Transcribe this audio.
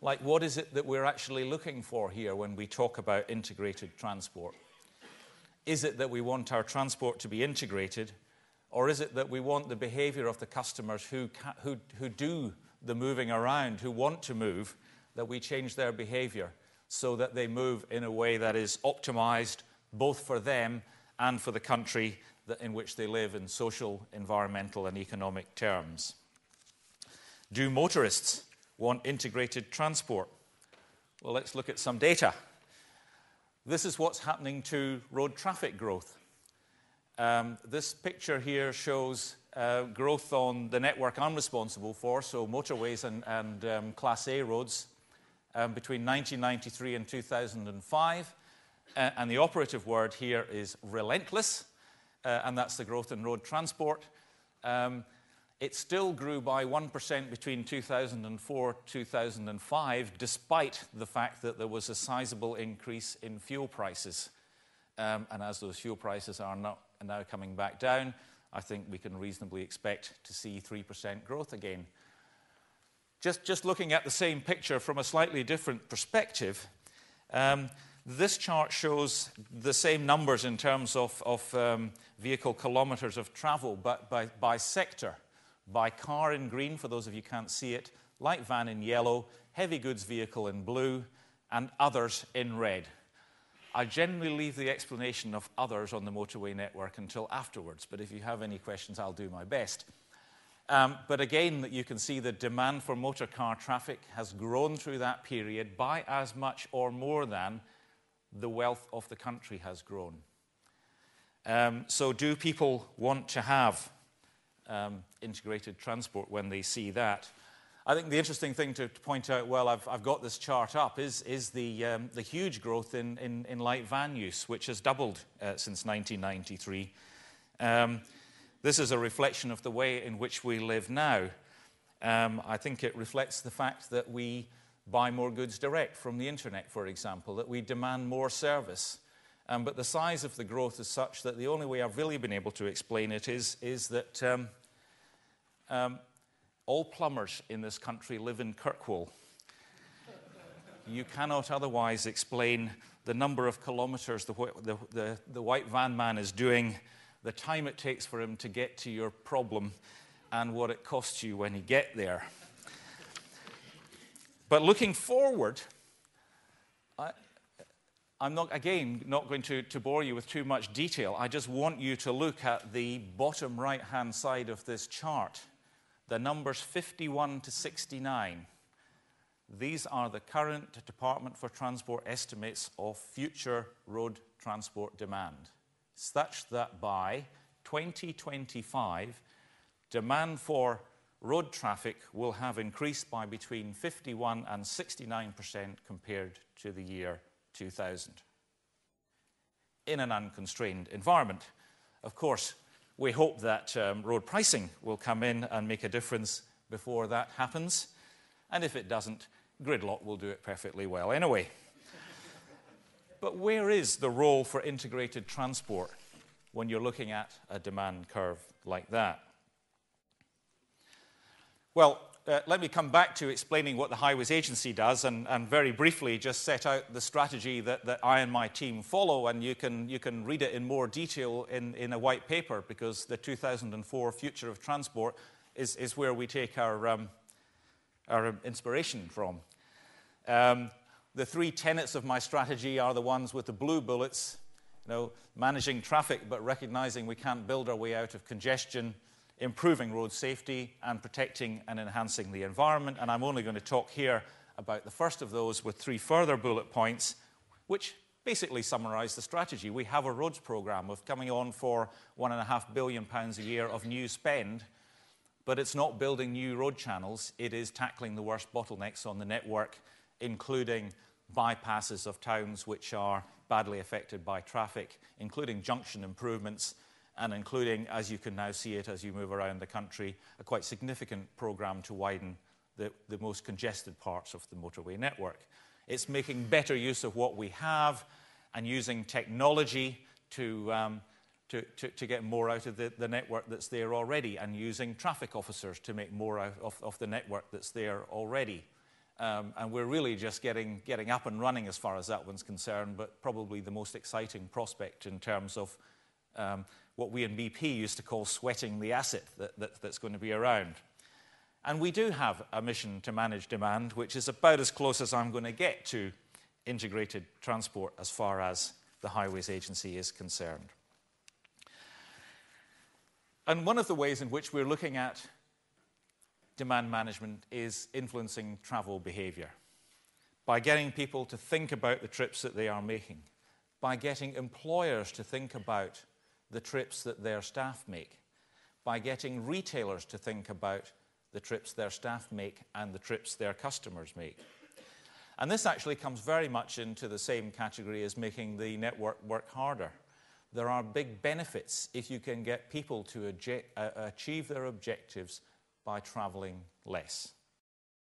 Like, what is it that we're actually looking for here when we talk about integrated transport? Is it that we want our transport to be integrated, or is it that we want the behavior of the customers who do the moving around, who want to move, that we change their behavior so that they move in a way that is optimized both for them and for the country in which they live in social, environmental, and economic terms? Do motorists want integrated transport? Well, let's look at some data. This is what's happening to road traffic growth. This picture here shows growth on the network I'm responsible for, so motorways and Class A roads, between 1993 and 2005. And the operative word here is relentless, and that's the growth in road transport. It still grew by 1% between 2004 and 2005, despite the fact that there was a sizable increase in fuel prices. And as those fuel prices are now coming back down, I think we can reasonably expect to see 3% growth again. Just looking at the same picture from a slightly different perspective, this chart shows the same numbers in terms of vehicle kilometers of travel, but by sector. By car in green, for those of you who can't see it, light van in yellow, heavy goods vehicle in blue, and others in red. I generally leave the explanation of others on the motorway network until afterwards, but if you have any questions, I'll do my best. But again, you can see the demand for motor car traffic has grown through that period by as much or more than the wealth of the country has grown. So do people want to have integrated transport when they see that? I think the interesting thing to point out, well, I've got this chart up, is the huge growth in light van use, which has doubled since 1993. This is a reflection of the way in which we live now. I think it reflects the fact that we buy more goods direct from the internet, for example, that we demand more service. But the size of the growth is such that the only way I've really been able to explain it is that all plumbers in this country live in Kirkwall. You cannot otherwise explain the number of kilometres the white van man is doing, the time it takes for him to get to your problem, and what it costs you when you get there. But looking forward, I'm not going to bore you with too much detail. I just want you to look at the bottom right-hand side of this chart, the numbers 51 to 69. These are the current Department for Transport estimates of future road transport demand, such that by 2025, demand for road traffic will have increased by between 51 and 69% compared to the year 2000 in an unconstrained environment. Of course, we hope that road pricing will come in and make a difference before that happens. And if it doesn't, gridlock will do it perfectly well anyway. But where is the role for integrated transport when you're looking at a demand curve like that? Well, let me come back to explaining what the Highways Agency does and very briefly just set out the strategy that I and my team follow, and you can read it in more detail in a white paper, because the 2004 Future of Transport is where we take our inspiration from. The three tenets of my strategy are the ones with the blue bullets, managing traffic but recognizing we can't build our way out of congestion, improving road safety, and protecting and enhancing the environment. And I'm only going to talk here about the first of those with three further bullet points, which basically summarize the strategy. We have a roads program of coming on for £1.5 billion a year of new spend, but it's not building new road channels. It is tackling the worst bottlenecks on the network, including bypasses of towns which are badly affected by traffic, including junction improvements, and including, as you can now see it as you move around the country, a quite significant program to widen the most congested parts of the motorway network. It's making better use of what we have and using technology to get more out of the network that's there already, and using traffic officers to make more out of the network that's there already. and we're really just getting up and running as far as that one's concerned, but probably the most exciting prospect in terms of what we in BP used to call sweating the asset that's going to be around. And we do have a mission to manage demand, which is about as close as I'm going to get to integrated transport as far as the Highways Agency is concerned. And one of the ways in which we're looking at demand management is influencing travel behaviour, by getting people to think about the trips that they are making, by getting employers to think about the trips that their staff make, by getting retailers to think about the trips their staff make and the trips their customers make. And this actually comes very much into the same category as making the network work harder. There are big benefits if you can get people to achieve their objectives by travelling less.